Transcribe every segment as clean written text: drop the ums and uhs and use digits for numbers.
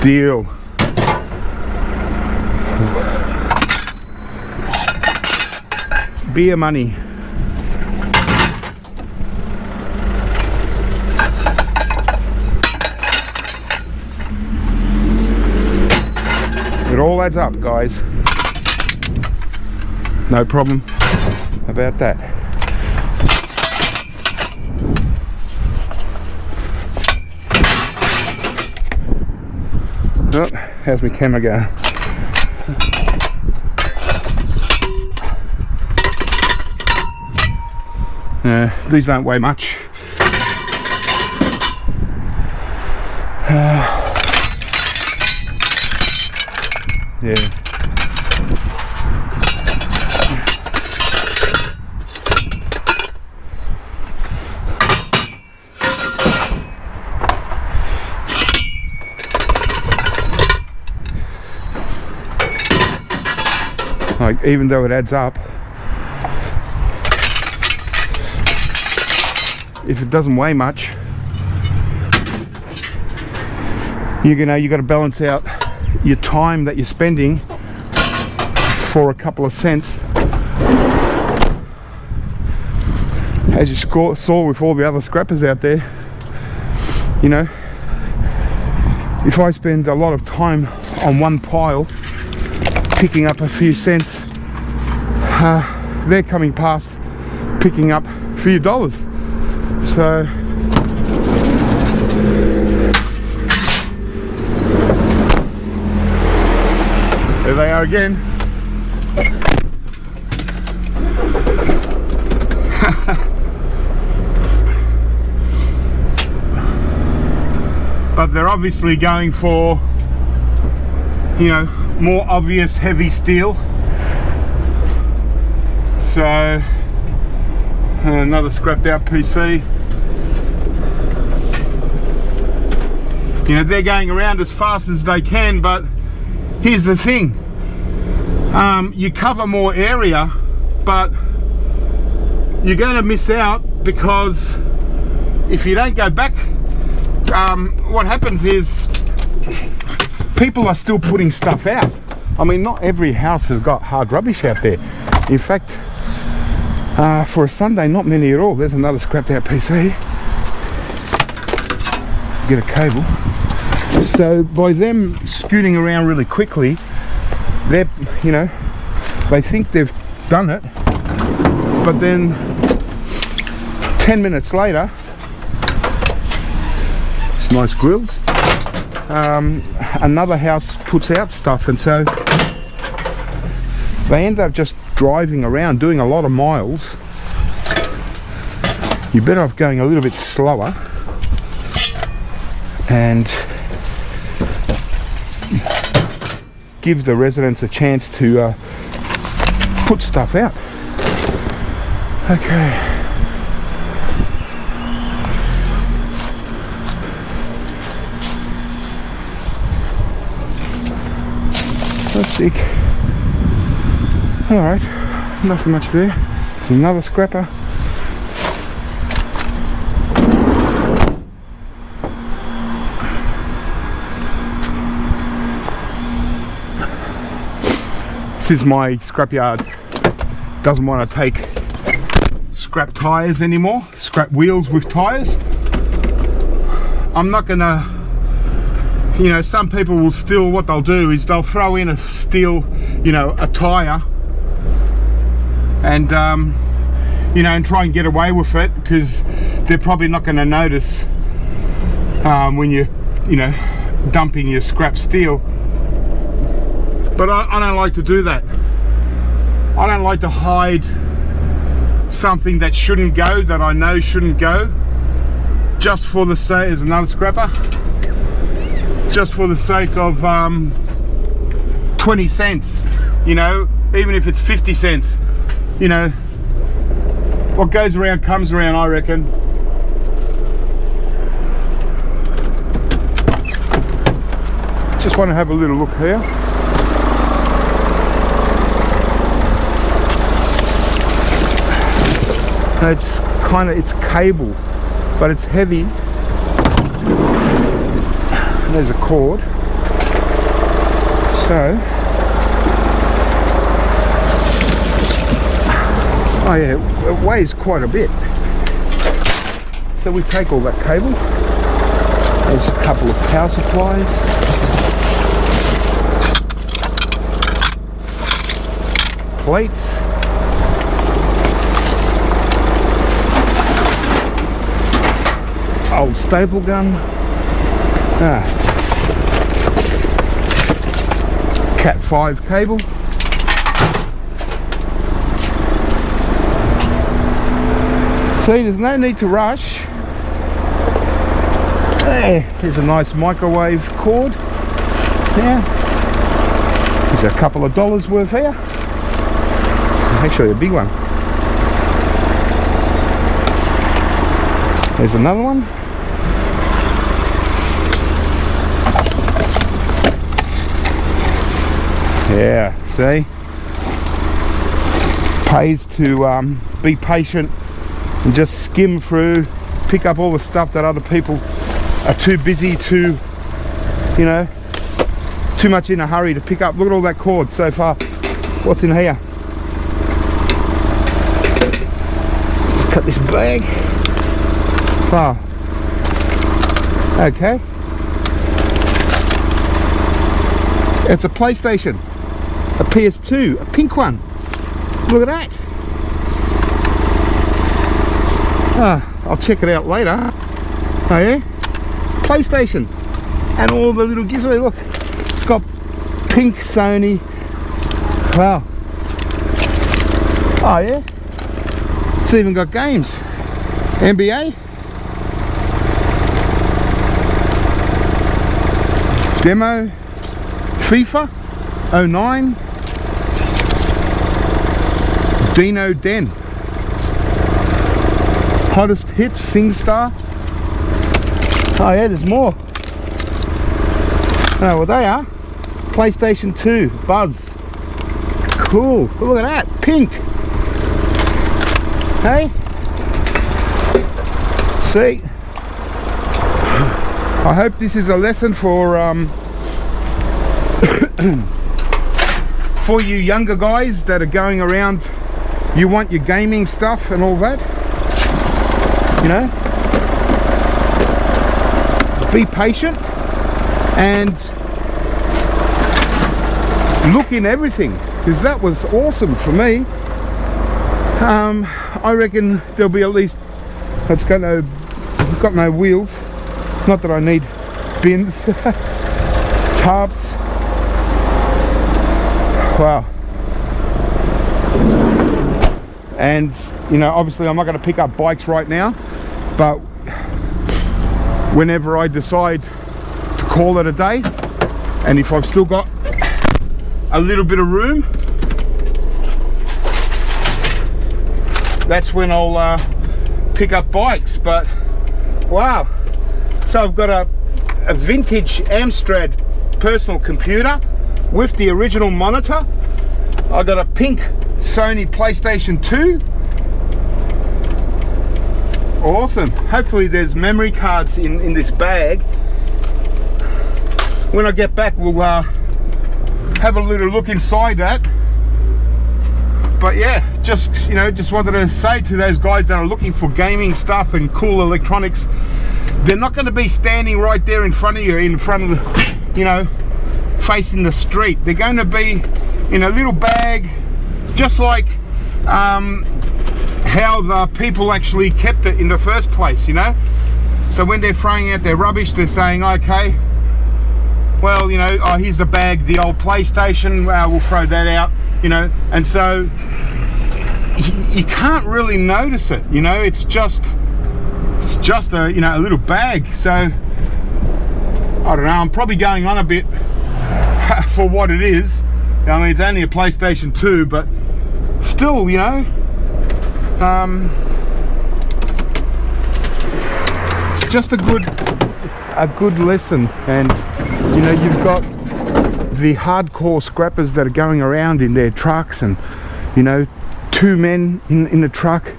Deal. Beer money. It all adds up, guys. No problem about that. Oh, how's my camera going? These don't weigh much. Yeah. Like, even though it adds up, if it doesn't weigh much, you know, you got to balance out your time that you're spending for a couple of cents. As you saw with all the other scrappers out there, you know, if I spend a lot of time on one pile picking up a few cents, they're coming past picking up a few dollars. So there they are again. But they're obviously going for, you know, more obvious heavy steel. So another scrapped out PC. You know, they're going around as fast as they can, but here's the thing. You cover more area, but you're going to miss out, because if you don't go back, what happens is people are still putting stuff out. I mean, not every house has got hard rubbish out there. In fact, for a Sunday, not many at all. There's another scrapped out PC. Get a cable. So by them scooting around really quickly, they're, you know, they think they've done it, but then 10 minutes later, some nice grills, another house puts out stuff, and so they end up just driving around doing a lot of miles. You're better off going a little bit slower and give the residents a chance to put stuff out. Okay. Plastic. Alright, nothing much there. There's another scrapper. Since my scrapyard doesn't want to take scrap tires anymore, scrap wheels with tires, I'm not gonna, you know, some people will still, what they'll do is they'll throw in a steel, you know, a tire, and you know, and try and get away with it, because they're probably not going to notice when you're, you know, dumping your scrap steel. But I don't like to do that. I don't like to hide something that shouldn't go, that I know shouldn't go, just for the sake, there's another scrapper, just for the sake of 20 cents, you know, even if it's 50 cents, you know, what goes around comes around, I reckon. Just want to have a little look here. It's kind of, it's cable, but it's heavy. There's a cord. So, oh yeah, it weighs quite a bit. So we take all that cable. There's a couple of power supplies. Plates. Old staple gun. Cat 5 cable. See, there's no need to rush. There's a nice microwave cord. Yeah. There's a couple of dollars worth here. Actually a big one. There's another one. Yeah, see? Pays to be patient and just skim through, pick up all the stuff that other people are too busy to, you know, too much in a hurry to pick up. Look at all that cord so far. What's in here? Let's cut this bag. Wow. Okay. It's a PlayStation. A PS2, a pink one. Look at that. I'll check it out later. Oh yeah? PlayStation. And all the little gizmos. Look, it's got pink Sony. Wow. Oh yeah? It's even got games. NBA. Demo. FIFA 09. Dino Den. Hottest hits, SingStar. Oh yeah, there's more. Oh, well they are. PlayStation 2, Buzz. Cool, look at that, pink. Hey? See? I hope this is a lesson for for you younger guys that are going around. You want your gaming stuff and all that, you know, be patient and look in everything, because that was awesome for me. I reckon there'll be at least, it's got no wheels, not that I need bins. Tarps. Wow. And you know, obviously I'm not going to pick up bikes right now, but whenever I decide to call it a day, and if I've still got a little bit of room, that's when I'll pick up bikes. But wow, so I've got a vintage Amstrad personal computer with the original monitor. I got a pink Sony PlayStation 2. Awesome. Hopefully there's memory cards in this bag. When I get back, we'll have a little look inside that. But yeah, just, you know, just wanted to say to those guys that are looking for gaming stuff and cool electronics, they're not going to be standing right there in front of you, in front of the, you know, facing the street. They're going to be in a little bag, just like how the people actually kept it in the first place, you know. So when they're throwing out their rubbish, they're saying, okay, well, you know, oh, here's the bag, the old PlayStation, we'll throw that out, you know. And so you can't really notice it, you know. It's just a, you know, a little bag. So I don't know, I'm probably going on a bit for what it is. I mean, it's only a PlayStation 2, but still, you know, it's just a good lesson. And you know, you've got the hardcore scrappers that are going around in their trucks, and you know, two men in the truck.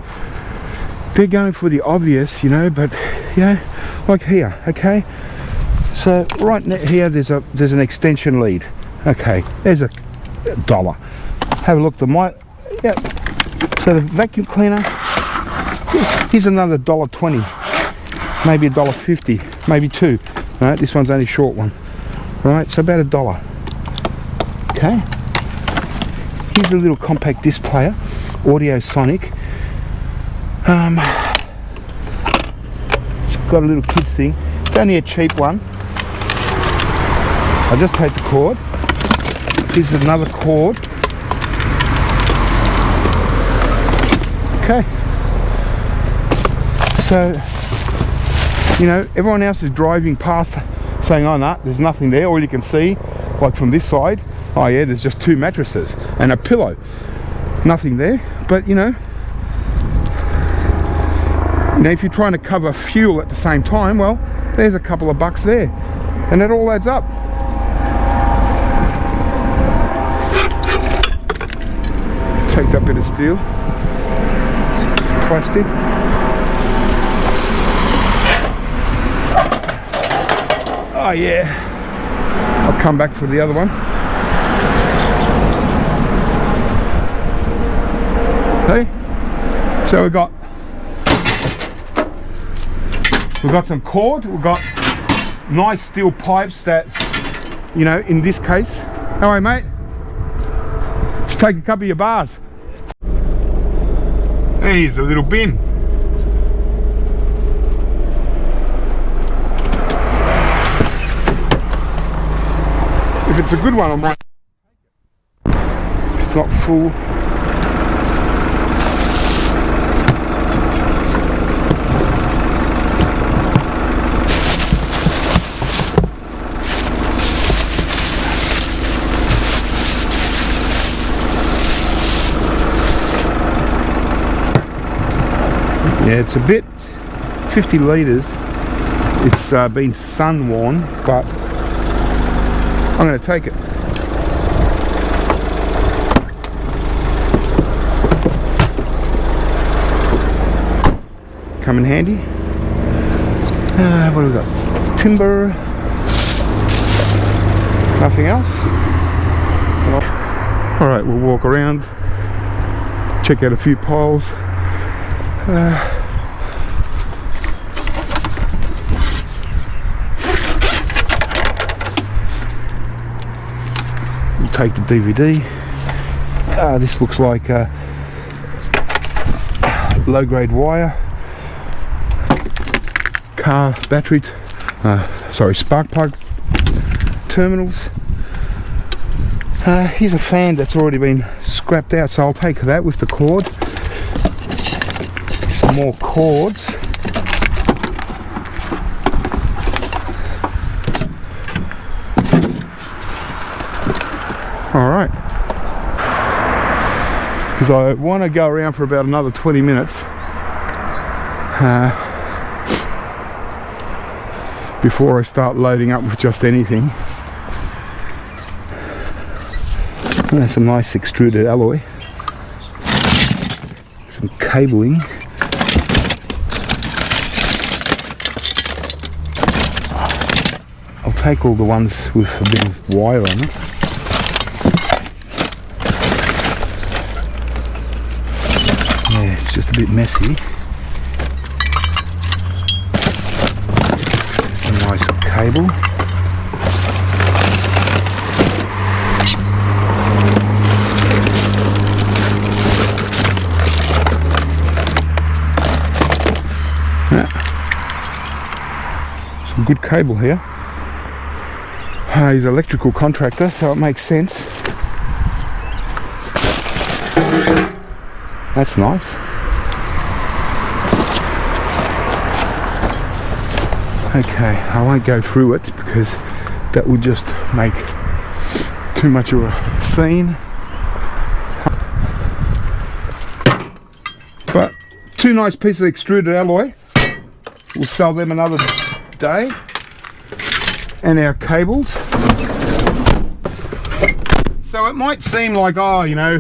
They're going for the obvious, you know, but you know, like here, okay. So right here, there's an extension lead. Okay, there's a dollar. Have a look. Yeah. So the vacuum cleaner. Here's another $1.20. Maybe $1.50. Maybe $2. Right. This one's only a short one. Right. So about $1. Okay. Here's a little compact disc player, Audio Sonic. It's got a little kids thing. It's only a cheap one. I'll just take the cord. Here's another cord. Okay. So, you know, everyone else is driving past saying, oh no, there's nothing there. All you can see, like from this side, oh yeah, there's just 2 mattresses and a pillow. Nothing there. But you know, if you're trying to cover fuel at the same time, well, there's a couple of bucks there. And it all adds up. Take that bit of steel, plastic. Oh yeah, I'll come back for the other one. Hey, so we've got some cord, we've got nice steel pipes that, you know, in this case, how are you, mate? Let's take a couple of your bars. Here's a little bin. If it's a good one, I might. If it's not full. Yeah, it's a bit 50 litres. It's been sun worn, but I'm going to take it. Come in handy. What have we got? Timber. Nothing else. Alright, we'll walk around, check out a few piles. We'll take the DVD. This looks like low-grade wire. Car battery, spark plug terminals. Here's a fan that's already been scrapped out, so I'll take that with the cord. Some more cords. Alright. Because I want to go around for about another 20 minutes. Before I start loading up with just anything. And there's some nice extruded alloy, some cabling, I'll take all the ones with a bit of wire on it. Yeah, it's just a bit messy. Nice cable. Yeah. Some good cable here. He's an electrical contractor, so it makes sense. That's nice. Okay, I won't go through it because that would just make too much of a scene. But 2 nice pieces of extruded alloy. We'll sell them another day. And our cables. So it might seem like, oh, you know,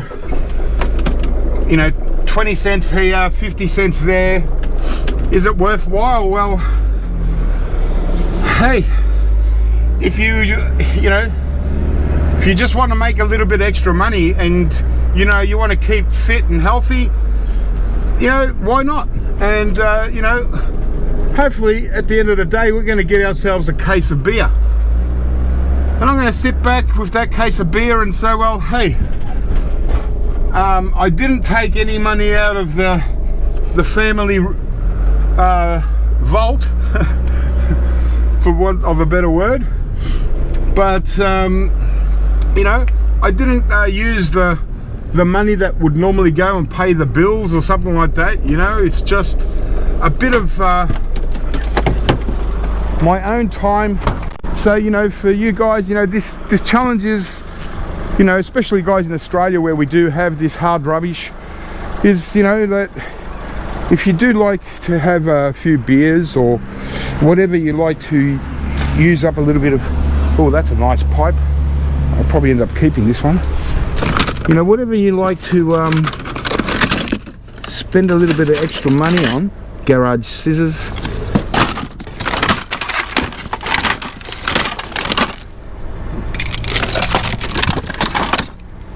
20 cents here, 50 cents there. Is it worthwhile? Well, hey, if you if you just want to make a little bit extra money and you know you want to keep fit and healthy, you know, why not? And you know, hopefully at the end of the day we're going to get ourselves a case of beer, and I'm going to sit back with that case of beer and say, well, hey, I didn't take any money out of the family vault for want of a better word, but you know, I didn't use the money that would normally go and pay the bills or something like that. You know, it's just a bit of my own time. So you know, for you guys, you know, this challenge is, you know, especially guys in Australia where we do have this hard rubbish, is, you know, that if you do like to have a few beers or whatever you like to use up a little bit of, oh, that's a nice pipe, I'll probably end up keeping this one. You know, whatever you like to spend a little bit of extra money on, garage scissors,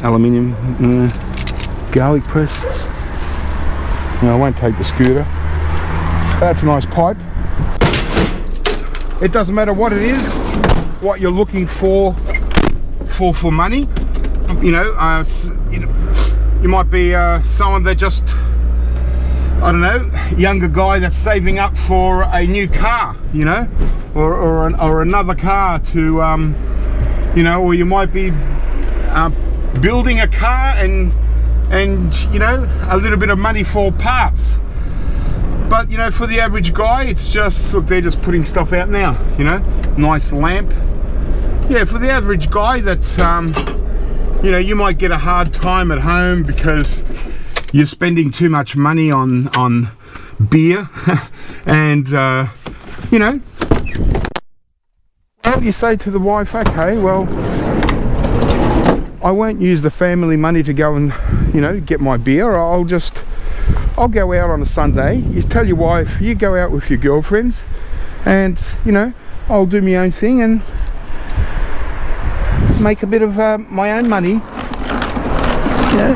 aluminium, garlic press. No, I won't take the scooter. That's a nice pipe. It doesn't matter what it is, what you're looking for money. You know, you might be someone that just, I don't know, younger guy that's saving up for a new car, you know, or another car to, you know, or you might be building a car and you know, a little bit of money for parts. But you know, for the average guy, it's just, look, they're just putting stuff out now, you know, nice lamp. Yeah, for the average guy that you know, you might get a hard time at home because you're spending too much money on beer and you know, well, you say to the wife, okay, well, I won't use the family money to go and, you know, get my beer. I'll go out on a Sunday. You tell your wife, you go out with your girlfriends, and you know, I'll do my own thing and make a bit of my own money. You know.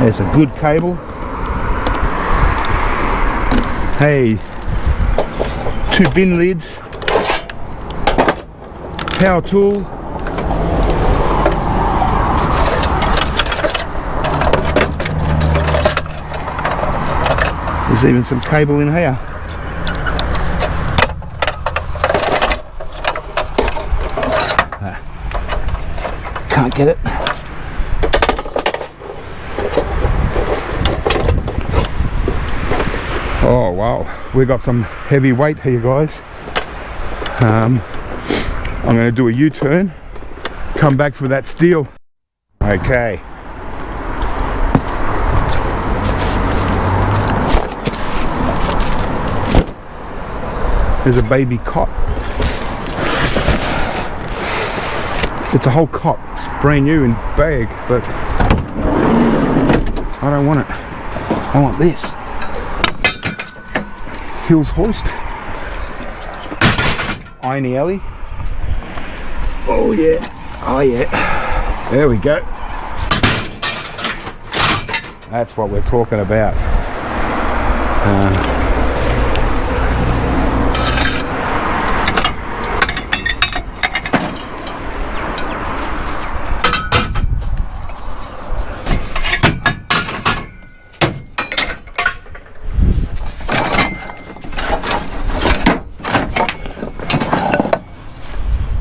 There's a good cable. Hey, 2 bin lids, power tool, there's even some cable in here. Can't get it. Oh wow, we got some heavy weight here, guys. I'm going to do a U-turn, come back for that steel. Okay. There's a baby cot. It's a whole cot, brand new in bag, but I don't want it. I want this. Hills hoist. Irony alley. Oh yeah. Oh yeah. There we go. That's what we're talking about.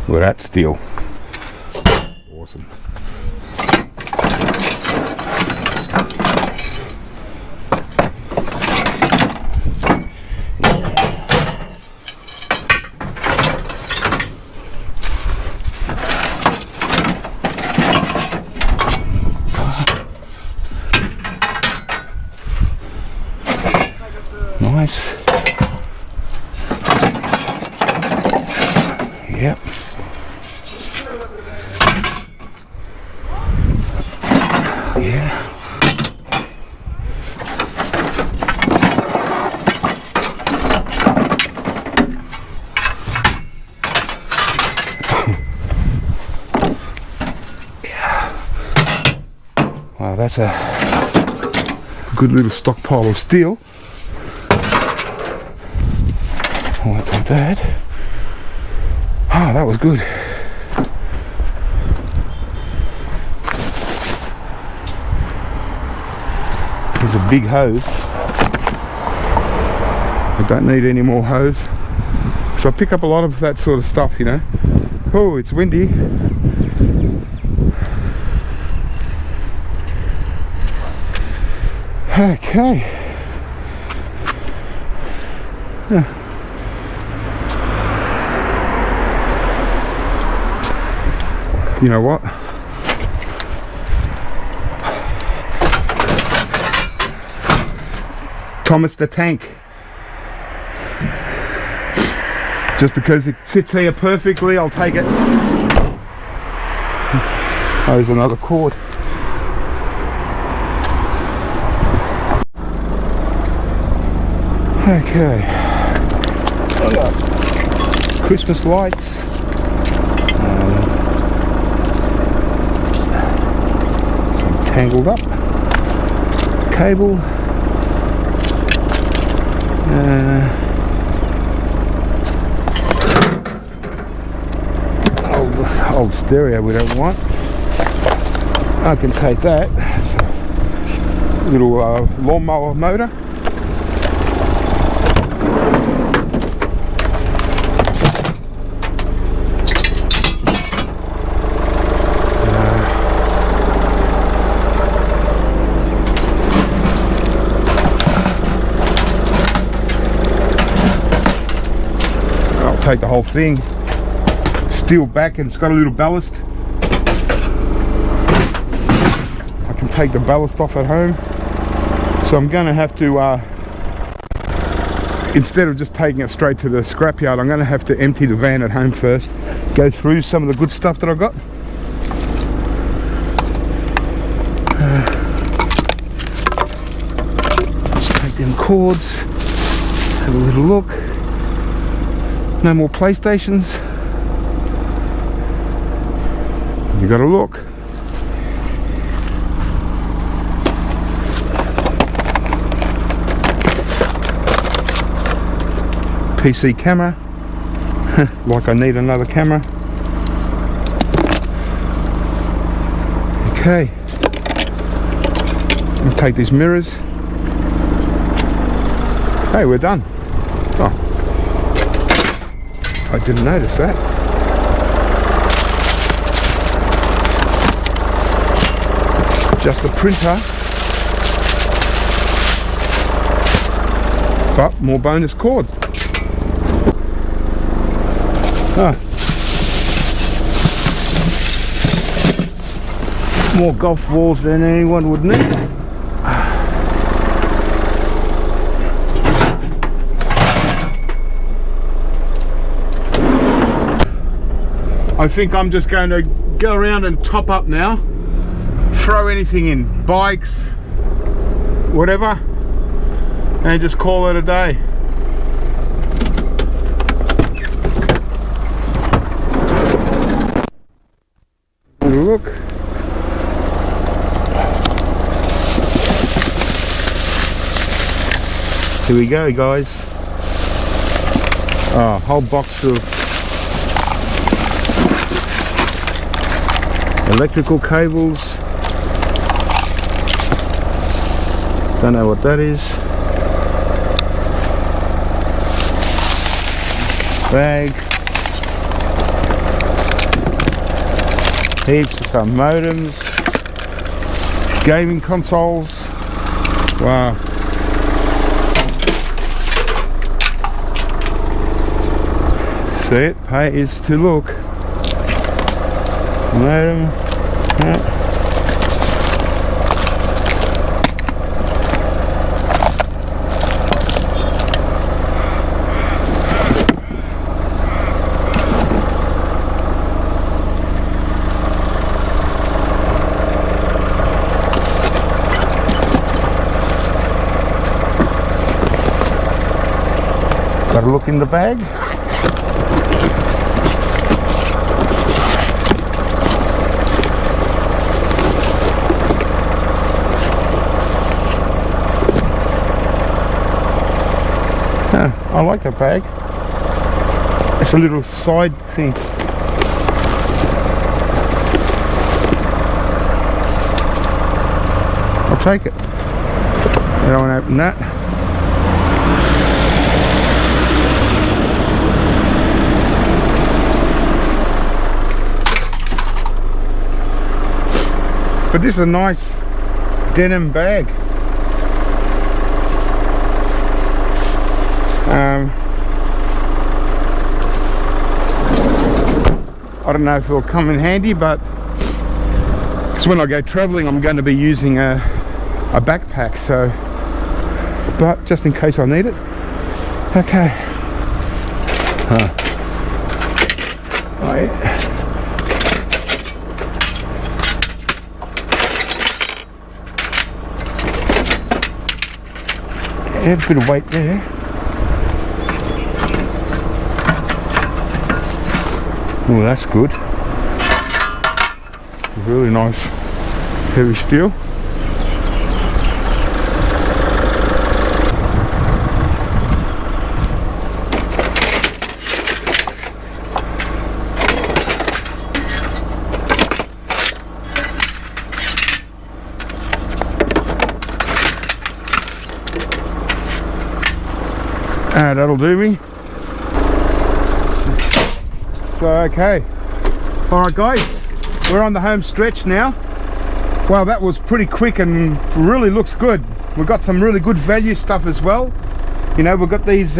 Look at that steel. Awesome. Nice. Yep. Yeah. Wow, that's a good little stockpile of steel. I won't take that. Ah, that was good. There's a big hose. I don't need any more hose. So I pick up a lot of that sort of stuff, you know. Oh, it's windy. Okay. Yeah. You know what? Thomas the Tank. Just because it sits here perfectly, I'll take it. Oh, there's another cord. Okay. Christmas lights. Tangled up. Cable. Old stereo we don't want. I can take that. It's a little lawnmower motor. I'll take the whole thing. Steel back, and it's got a little ballast. I can take the ballast off at home, so I'm going to have to instead of just taking it straight to the scrapyard, I'm going to have to empty the van at home first, go through some of the good stuff that I got. Just take them cords, have a little look. No more PlayStations. You gotta look. PC camera. Like I need another camera. Okay. I'll take these mirrors. Hey, we're done. Oh, I didn't notice that. Just the printer, but more bonus cord. More golf balls than anyone would need. I think I'm just going to go around and top up now. Throw anything in, bikes, whatever, and just call it a day. Look. Here we go, guys. Oh, a whole box of electrical cables. Don't know what that is. Bag. Heaps of some modems. Gaming consoles. Wow. See, it pays to look. Modem. Yeah. Got a look in the bag. I like that bag. It's a little side thing. I'll take it. I don't want to open that. But this is a nice denim bag. I don't know if it'll come in handy, but because when I go traveling I'm going to be using a backpack, so but just in case I need it. Okay. Oh, yeah. A bit of weight there. Oh, that's good. Really nice heavy steel. That'll do me. So okay, all right guys, we're on the home stretch now. Well, that was pretty quick and really looks good. We've got some really good value stuff as well. You know, we've got these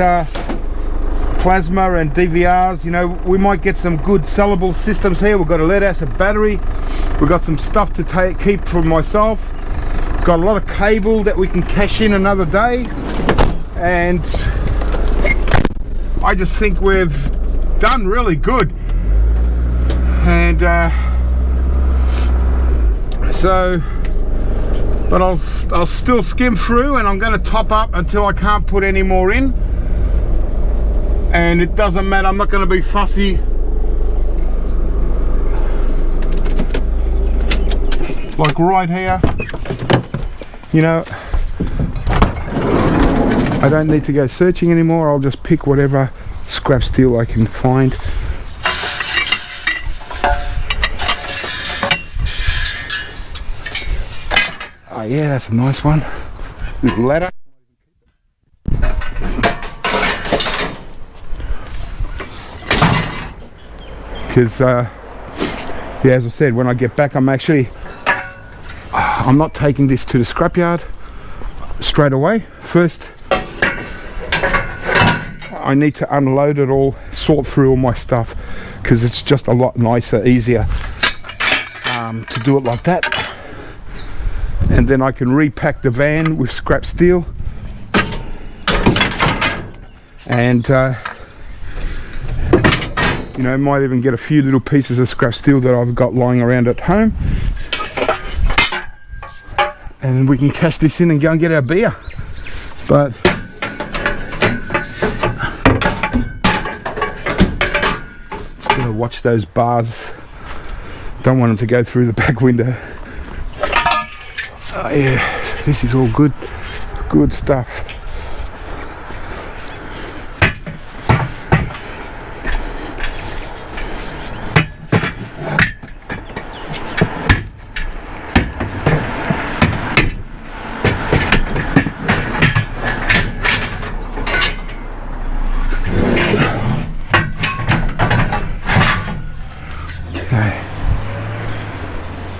plasma and DVRs. You know, we might get some good sellable systems here. We've got a lead acid battery. We've got some stuff to keep for myself. Got a lot of cable that we can cash in another day, and I just think we've done really good. And so, but I'll still skim through, and I'm going to top up until I can't put any more in. And it doesn't matter, I'm not going to be fussy. Like right here, you know, I don't need to go searching anymore. I'll just pick whatever scrap steel I can find. Oh yeah, that's a nice one. Little ladder. Because yeah, as I said, when I get back, I'm not taking this to the scrapyard straight away. First I need to unload it all, sort through all my stuff, because it's just a lot nicer, easier to do it like that. And then I can repack the van with scrap steel, and you know, might even get a few little pieces of scrap steel that I've got lying around at home, and we can cash this in and go and get our beer. But gonna watch those bars, don't want them to go through the back window. Oh yeah, this is all good stuff.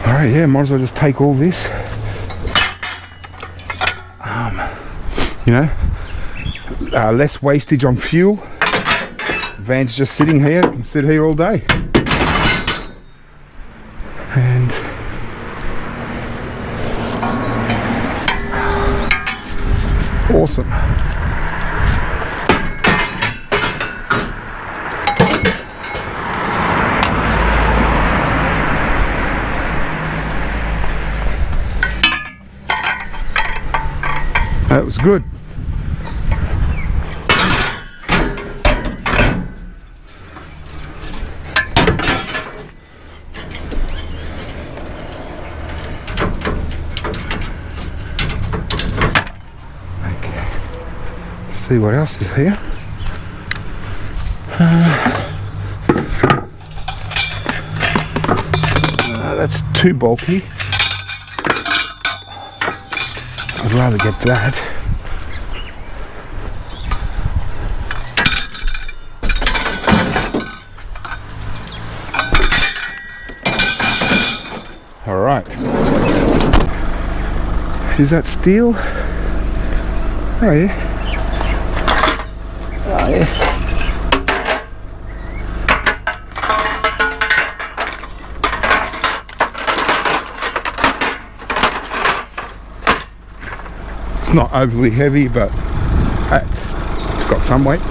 Alright, yeah, might as well just take all this. You know, less wastage on fuel. Van's just sitting here, it can sit here all day. And awesome. That was good. Okay. Let's see what else is here. That's too bulky. I'd rather get that. All right. Is that steel? Oh yeah. Oh yeah. It's not overly heavy, but it's got some weight.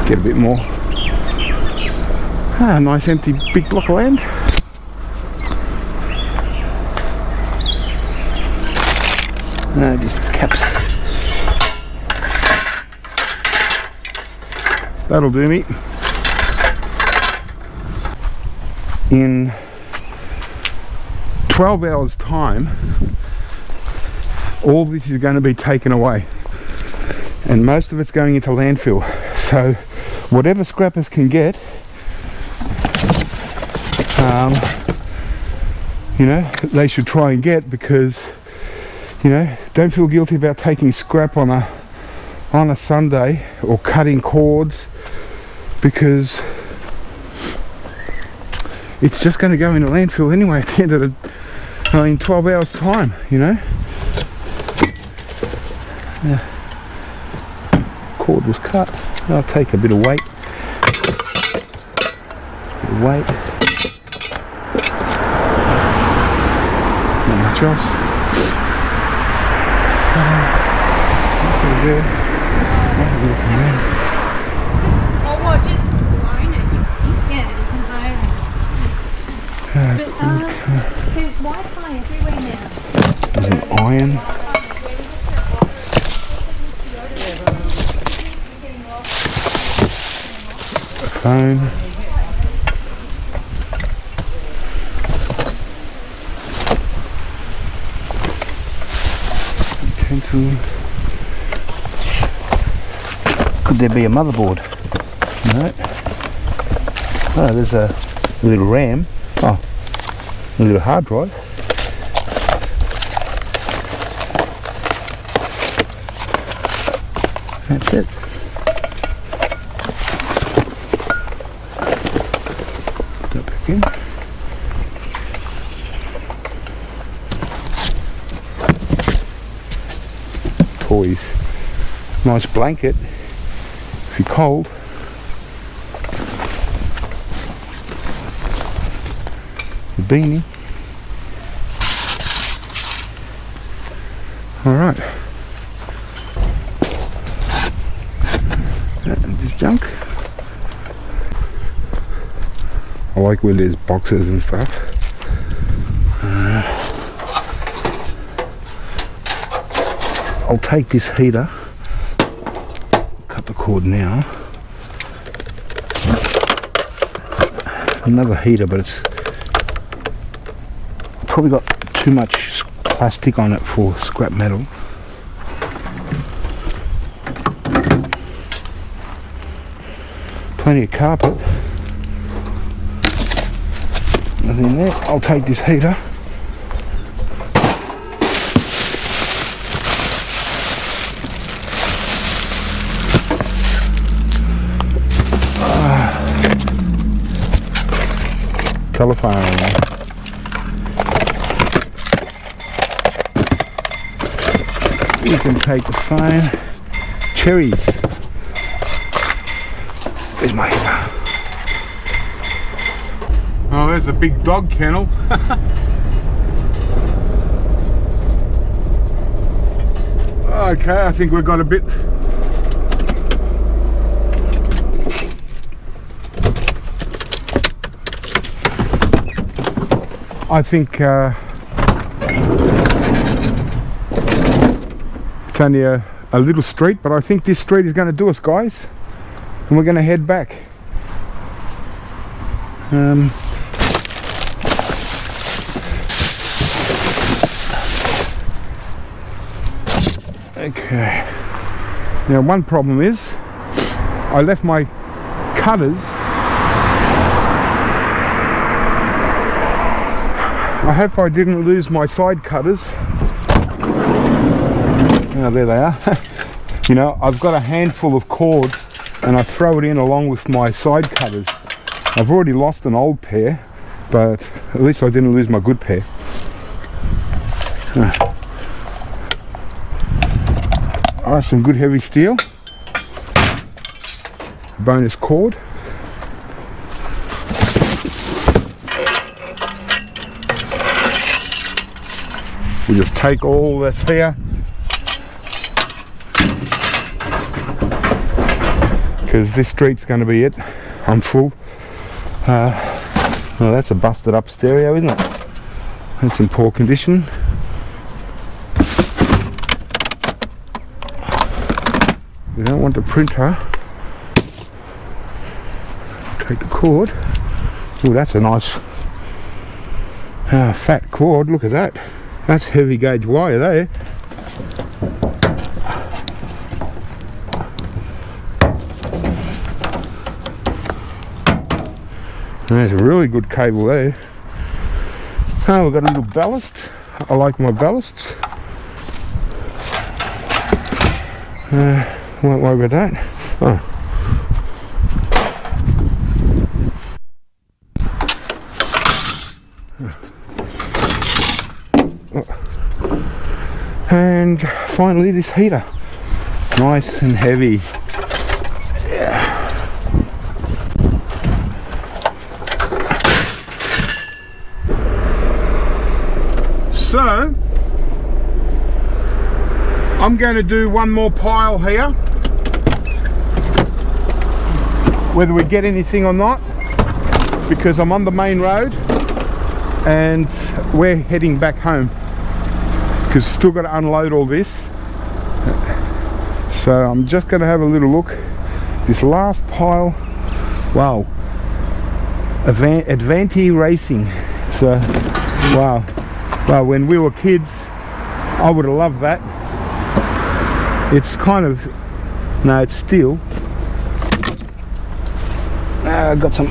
Get a bit more. Nice empty big block of land. Just caps. That'll do me. In 12 hours time, all this is going to be taken away, and most of it's going into landfill. So whatever scrappers can get, you know, they should try and get, because, you know, don't feel guilty about taking scrap on a Sunday or cutting cords, because it's just going to go into landfill anyway at the end of the, in 12 hours time, you know. Cord was cut. I'll take a bit of weight. Not much else. Nothing there. Nothing looking there. Oh, well, just line it. You can hire it. But there's Wi-Fi everywhere now. There's an iron. Phone. Could there be a motherboard? No. Oh, there's a little RAM. Oh, a little hard drive. That's it. Put that back in. Toys. Nice blanket if you're cold. A beanie. Alright. And this junk. I like when there's boxes and stuff. I'll take this heater, cut the cord now. Another heater, but it's probably got too much plastic on it for scrap metal. Plenty of carpet. Nothing there. I'll take this heater. Telephone. You can take the phone. Cherries. There's my heater. Oh, there's a big dog kennel. Okay, I think we've got a bit. I think it's only a little street, but I think this street is going to do us, guys, and we're going to head back. Okay. Now one problem is I left my cutters. I hope I didn't lose my side cutters. Oh, there they are. You know, I've got a handful of cords and I throw it in along with my side cutters. I've already lost an old pair, but at least I didn't lose my good pair. Oh, some good heavy steel. Bonus cord. We just take all this here, because this street's going to be it. I'm full. Well, that's a busted up stereo, isn't it? That's in poor condition. We don't want the printer. Take the cord. Oh, that's a nice fat cord. Look at that. That's heavy gauge wire there. There's a really good cable there. Oh, we've got a little ballast. I like my ballasts. Won't worry about that. Oh. And finally this heater, nice and heavy. Yeah. So I'm going to do one more pile here, whether we get anything or not, because I'm on the main road and we're heading back home, because still got to unload all this. So I'm just going to have a little look. This last pile, wow, Advanti Racing. It's wow. Well, when we were kids, I would have loved that. It's kind of, no, it's steel. I've got some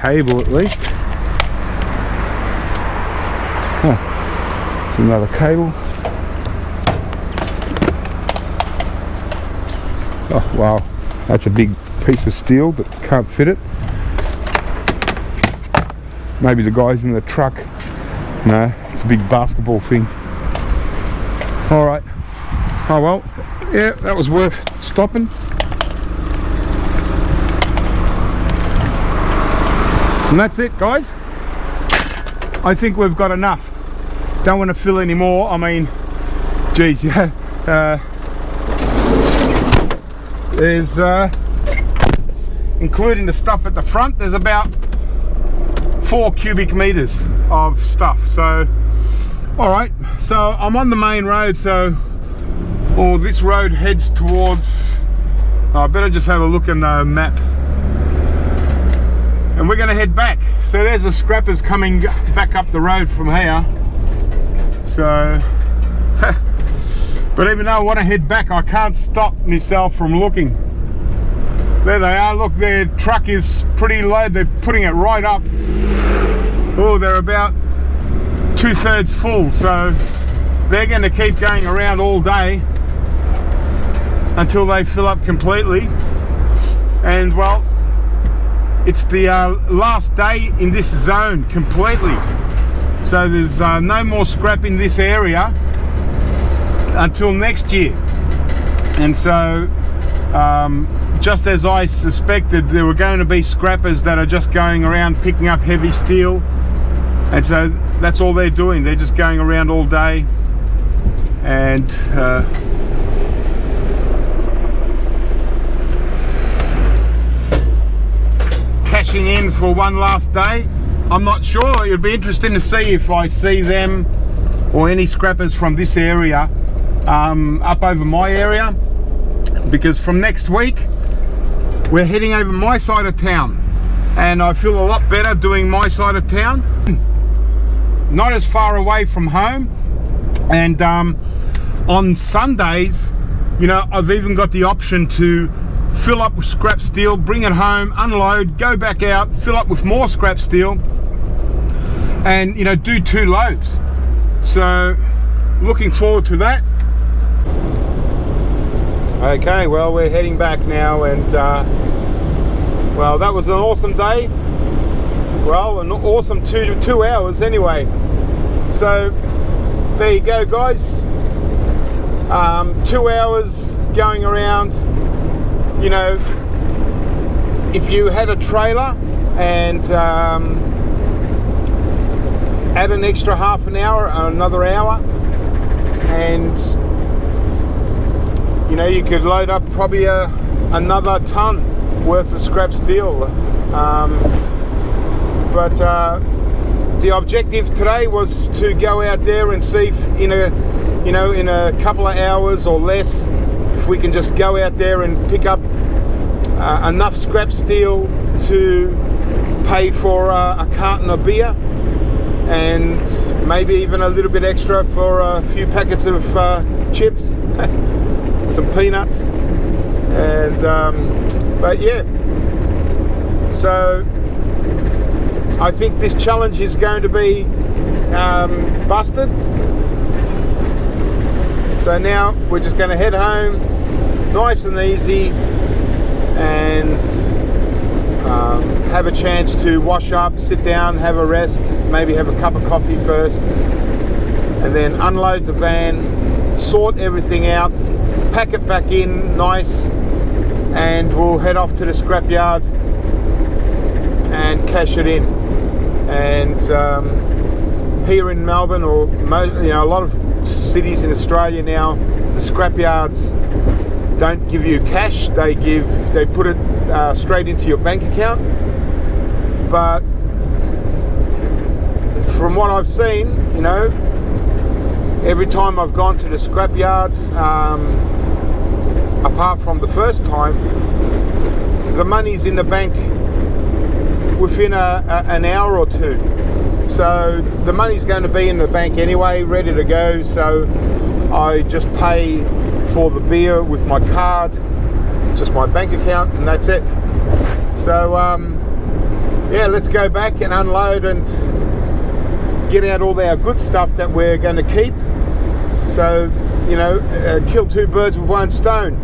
cable at least. Another cable. Oh wow, that's a big piece of steel, but can't fit it. Maybe the guys in the truck. No, it's a big basketball thing. All right. Oh well, yeah, that was worth stopping. And that's it, guys. I think we've got enough. Don't want to fill any more. I mean, geez, yeah. There's, including the stuff at the front, there's about 4 cubic meters of stuff. So, all right. So I'm on the main road. So, this road heads towards. I better just have a look in the map. And we're going to head back. So there's the scrappers coming back up the road from here. So, but even though I want to head back, I can't stop myself from looking. There they are. Look, their truck is pretty low. They're putting it right up. Oh, they're about 2/3 full. So they're going to keep going around all day until they fill up completely. And well, it's the last day in this zone completely. So there's no more scrap in this area until next year. And so just as I suspected, there were going to be scrappers that are just going around picking up heavy steel. And so that's all they're doing. They're just going around all day and cashing in for one last day. I'm not sure. It'd be interesting to see if I see them or any scrappers from this area up over my area, because from next week we're heading over my side of town. and I feel a lot better doing my side of town. Not as far away from home, and on Sundays, you know, I've even got the option to fill up with scrap steel, bring it home, unload, go back out, fill up with more scrap steel, and, you know, do 2 loads. So looking forward to that. Okay, well, we're heading back now, and well, that was an awesome day. Well, an awesome two hours anyway. So there you go, guys. 2 hours going around. You know, if you had a trailer and add an extra half an hour or another hour, and you know, you could load up probably another ton worth of scrap steel. But the objective today was to go out there and see if in a couple of hours or less, if we can just go out there and pick up enough scrap steel to pay for a carton of beer, and maybe even a little bit extra for a few packets of chips, some peanuts, and but yeah, so I think this challenge is going to be busted. So now we're just going to head home nice and easy, and have a chance to wash up, sit down, have a rest, maybe have a cup of coffee first, and then unload the van, sort everything out, pack it back in nice, and we'll head off to the scrapyard and cash it in. And here in Melbourne, or you know, a lot of cities in Australia now, the scrapyards don't give you cash. They put it straight into your bank account. But from what I've seen, you know, every time I've gone to the scrapyard, apart from the first time, the money's in the bank within an hour or two. So the money's going to be in the bank anyway, ready to go. So I just pay for the beer with my card, just my bank account, and that's it. So yeah, let's go back and unload and get out all our good stuff that we're going to keep. So, you know, kill 2 birds with 1 stone.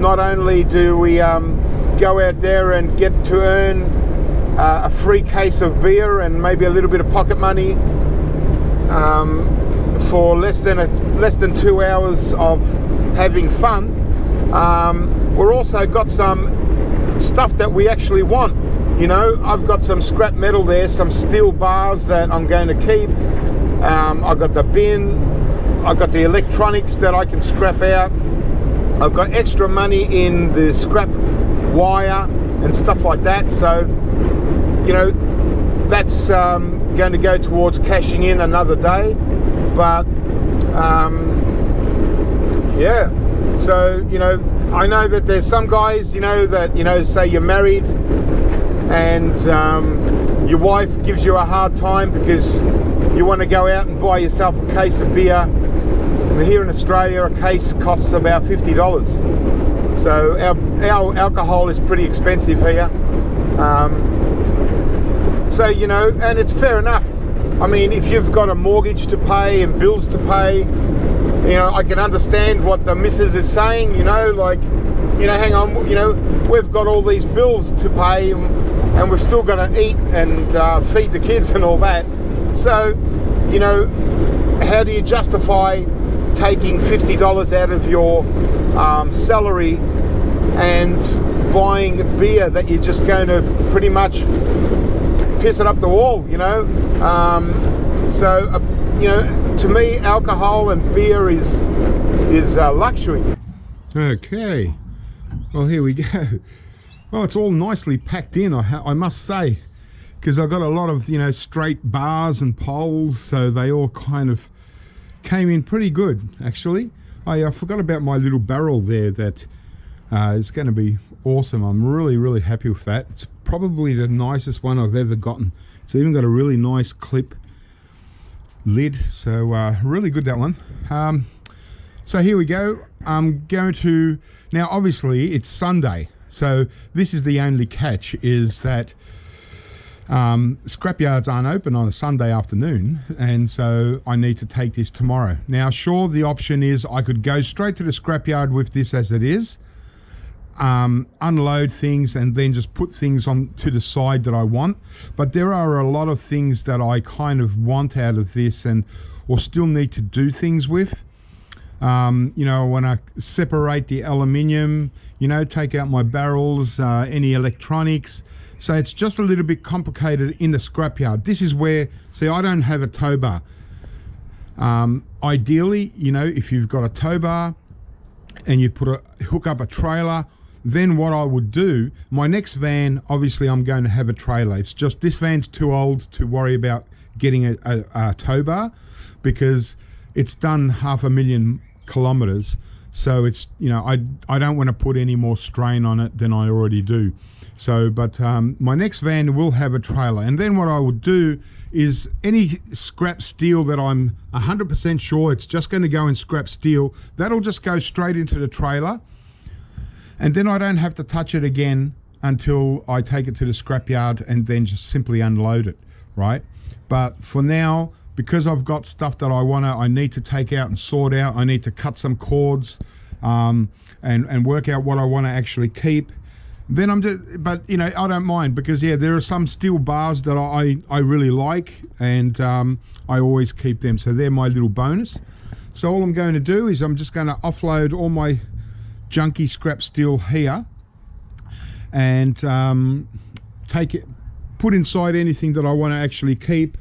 Not only do we go out there and get to earn a free case of beer and maybe a little bit of pocket money for less than 2 hours of having fun, we're also got some stuff that we actually want. You know, I've got some scrap metal there, some steel bars that I'm going to keep. I've got the bin, I've got the electronics that I can scrap out. I've got extra money in the scrap wire and stuff like that. So, you know, that's going to go towards cashing in another day. But yeah, so, you know, I know that there's some guys, you know, that, you know, say you're married and your wife gives you a hard time because you want to go out and buy yourself a case of beer. Here in Australia, a case costs about $50. So our alcohol is pretty expensive here. So, you know, and it's fair enough. I mean, if you've got a mortgage to pay and bills to pay, you know, I can understand what the missus is saying, you know, like, you know, hang on, you know, we've got all these bills to pay and we've still got to eat and feed the kids and all that. So, you know, how do you justify taking $50 out of your salary and buying beer that you're just going to pretty much piss it up the wall, you know? So, you know, to me, alcohol and beer is luxury. Okay, well, here we go. Well, it's all nicely packed in, I must say, because I've got a lot of, you know, straight bars and poles, so they all kind of came in pretty good, actually. I forgot about my little barrel there that is going to be awesome. I'm really happy with that. It's probably the nicest one I've ever gotten. It's even got a really nice clip lid, so really good, that one. So here we go. I'm going to, now obviously it's Sunday, so this is the only catch, is that scrapyards aren't open on a Sunday afternoon, and so I need to take this tomorrow. Now sure, the option is I could go straight to the scrapyard with this as it is, unload things and then just put things on to the side that I want, but there are a lot of things that I kind of want out of this and or still need to do things with. You know, I want to separate the aluminium, you know, take out my barrels, any electronics. So it's just a little bit complicated in the scrapyard. This is where, see, I don't have a tow bar. Ideally, you know, if you've got a tow bar and you hook up a trailer, then what I would do, my next van, obviously I'm going to have a trailer. It's just this van's too old to worry about getting a tow bar, because it's done 500,000 kilometers. So it's, you know, I don't want to put any more strain on it than I already do. So, but my next van will have a trailer, and then what I would do is any scrap steel that I'm 100% sure it's just going to go in scrap steel, that'll just go straight into the trailer, and then I don't have to touch it again until I take it to the scrapyard and then just simply unload it, right? But for now, because I've got stuff that I need to take out and sort out, I need to cut some cords and work out what I want to actually keep. Then I'm just, but you know, I don't mind, because yeah, there are some steel bars that I really like, and I always keep them, so they're my little bonus. So all I'm going to do is I'm just going to offload all my junky scrap steel here and take it, put inside anything that I want to actually keep,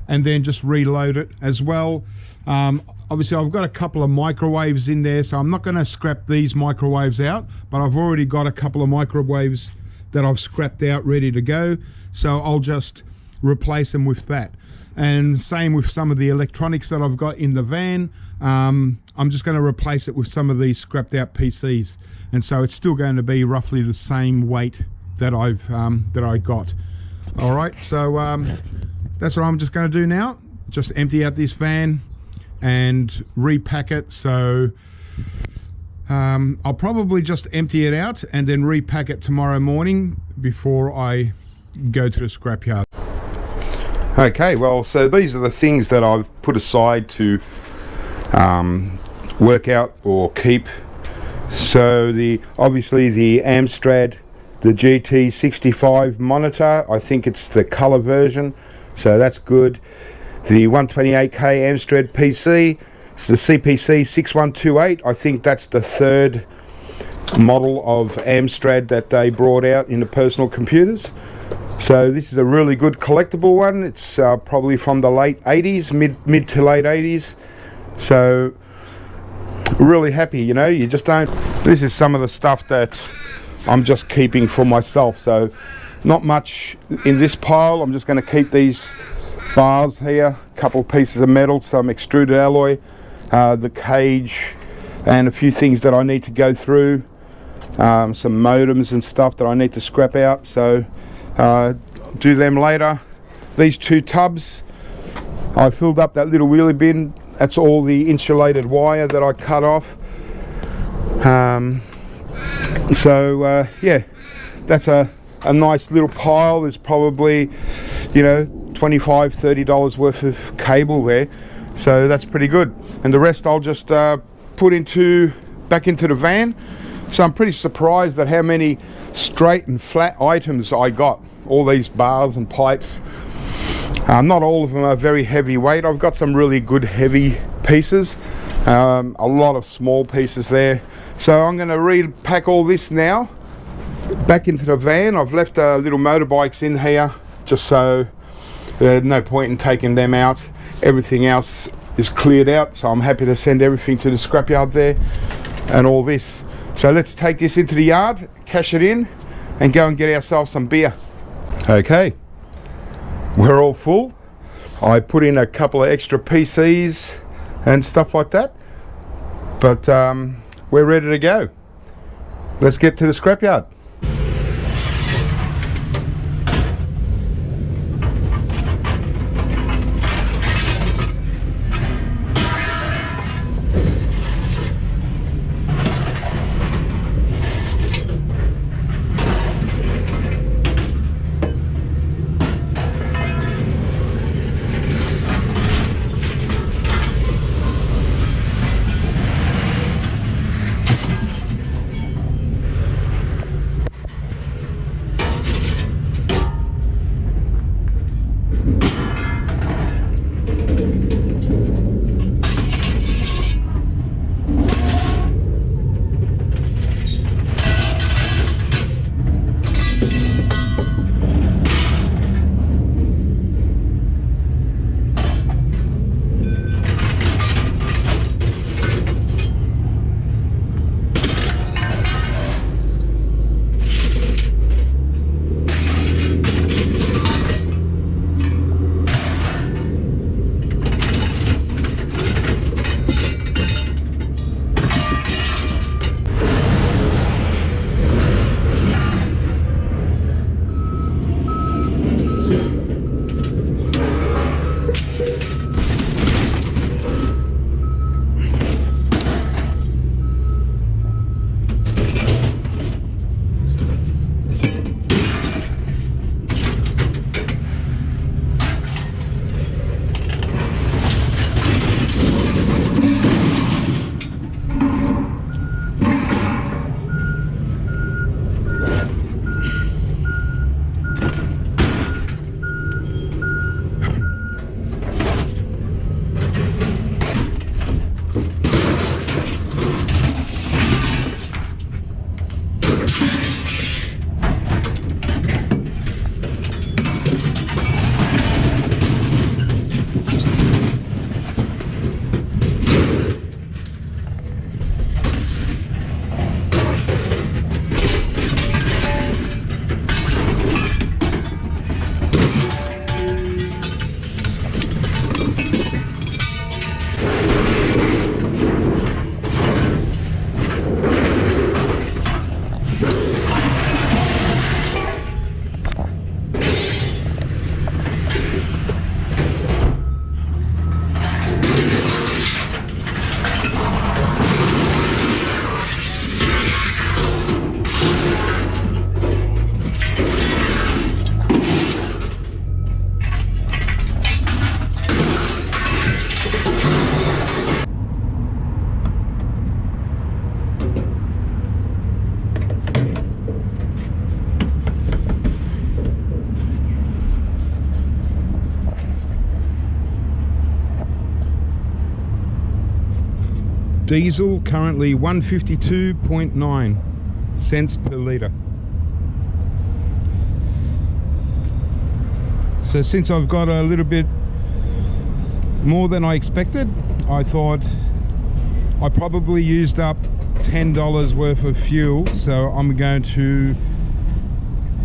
and then just reload it as well. Obviously I've got a couple of microwaves in there, so I'm not going to scrap these microwaves out, but I've already got a couple of microwaves that I've scrapped out ready to go, so I'll just replace them with that. And same with some of the electronics that I've got in the van. I'm just going to replace it with some of these scrapped out PCs, and so it's still going to be roughly the same weight that I got. All right, so that's what I'm just going to do now. Just empty out this van and repack it. So I'll probably just empty it out and then repack it tomorrow morning before I go to the scrapyard. Okay, well, so these are the things that I've put aside to work out or keep. So obviously the Amstrad, the GT65 monitor, I think it's the color version, so that's good. The 128K Amstrad PC, it's the CPC 6128. I think that's the third model of Amstrad that they brought out in the personal computers. So this is a really good collectible one. It's probably from the late 80s, mid to late 80s. So really happy, you know, you just don't. This is some of the stuff that I'm just keeping for myself. So not much in this pile. I'm just going to keep these bars here, a couple pieces of metal, some extruded alloy, the cage, and a few things that I need to go through, some modems and stuff that I need to scrap out, so do them later. These two tubs, I filled up that little wheelie bin. That's all the insulated wire that I cut off. Yeah, that's a nice little pile. There's probably, you know, $25–30 worth of cable there, so that's pretty good. And the rest I'll just put back into the van. So I'm pretty surprised at how many straight and flat items I got. All these bars and pipes. Not all of them are very heavy weight. I've got some really good heavy pieces, a lot of small pieces there. So I'm going to repack all this now back into the van. I've left little motorbikes in here just so there's no point in taking them out. Everything else is cleared out, so I'm happy to send everything to the scrapyard there and all this. So let's take this into the yard, cash it in, and go and get ourselves some beer. Okay, we're all full. I put in a couple of extra PCs and stuff like that, but we're ready to go. Let's get to the scrapyard. Diesel currently 152.9 cents per litre. So since I've got a little bit more than I expected, I thought I probably used up $10 worth of fuel, so I'm going to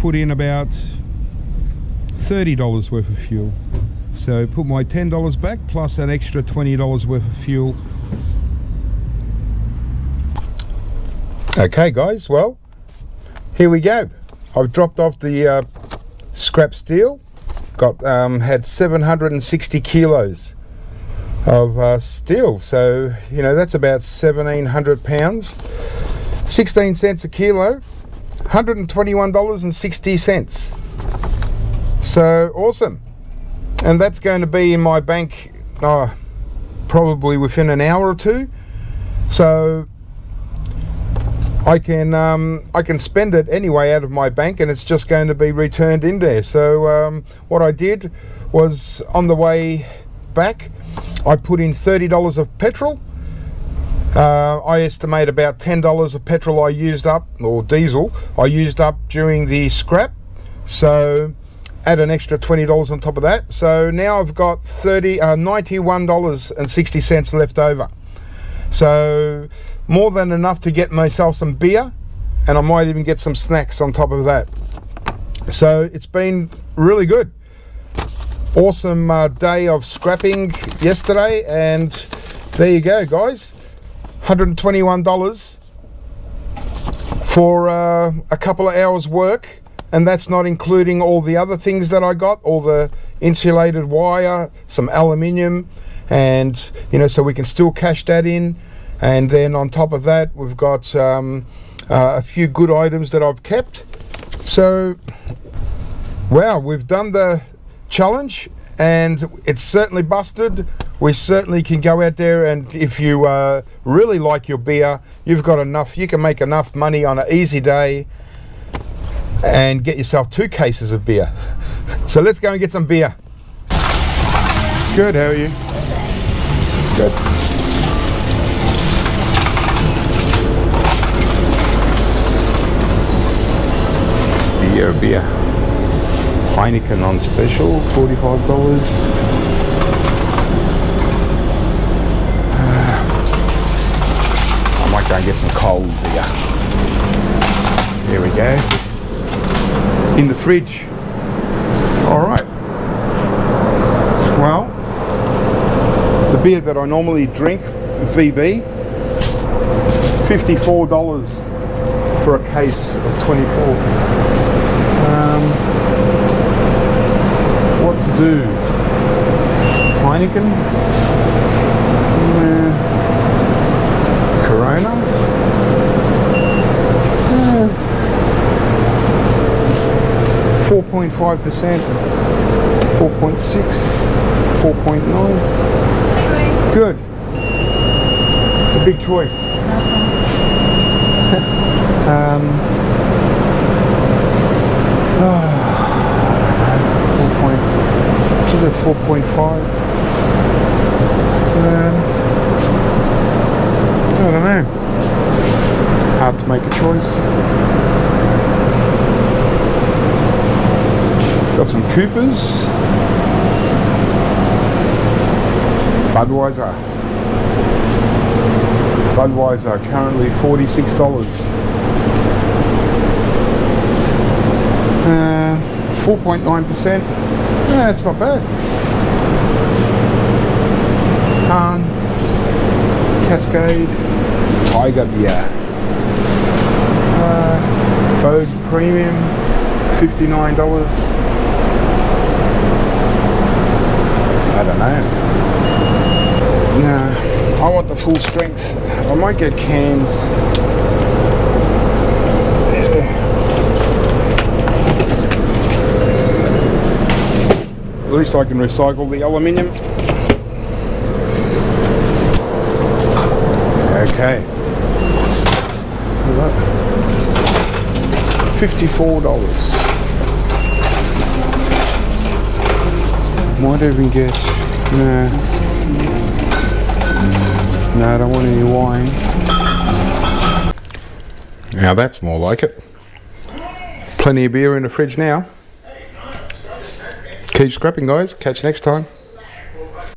put in about $30 worth of fuel. So put my $10 back plus an extra $20 worth of fuel. Okay guys, well, here we go. I've dropped off the scrap steel. Got had 760 kilos of steel, so you know that's about 1,700 pounds. 16 cents a kilo, $121.60. So awesome, and that's going to be in my bank probably within an hour or two. So I can spend it anyway out of my bank, and it's just going to be returned in there. So what I did was, on the way back, I put in $30 of petrol. I estimate about $10 of petrol I used up, or diesel I used up during the scrap. So add an extra $20 on top of that. So now I've got $91.60 left over. So more than enough to get myself some beer, and I might even get some snacks on top of that. So it's been really good. Awesome day of scrapping yesterday, and there you go guys, $121 for a couple of hours work, and that's not including all the other things that I got, all the insulated wire, some aluminium, and you know, so we can still cash that in. And then on top of that, we've got a few good items that I've kept. So wow, we've done the challenge, and it's certainly busted. We certainly can go out there, and if you really like your beer, you've got enough, you can make enough money on an easy day and get yourself 2 cases of beer. So let's go and get some beer. Good, how are you? Good. Beer. Heineken on special, $45. I might go and get some cold beer. There we go. In the fridge. Alright. Well, the beer that I normally drink, VB, $54 for a case of 24. What to do? Heineken? Corona? 4.5%, 4.6, 4.9. Good. It's a big choice. 4.5. I don't know. Hard to make a choice. Got some Coopers. Budweiser currently $46. 4.9%. Yeah, it's not bad. Cascade, Tiger beer. Bode Premium, $59. I don't know. No, I want the full strength. I might get cans. At least I can recycle the aluminium. Okay. $54. Might even get No, I don't want any wine. Now that's more like it. Plenty of beer in the fridge now. Keep scrapping, guys. Catch you next time.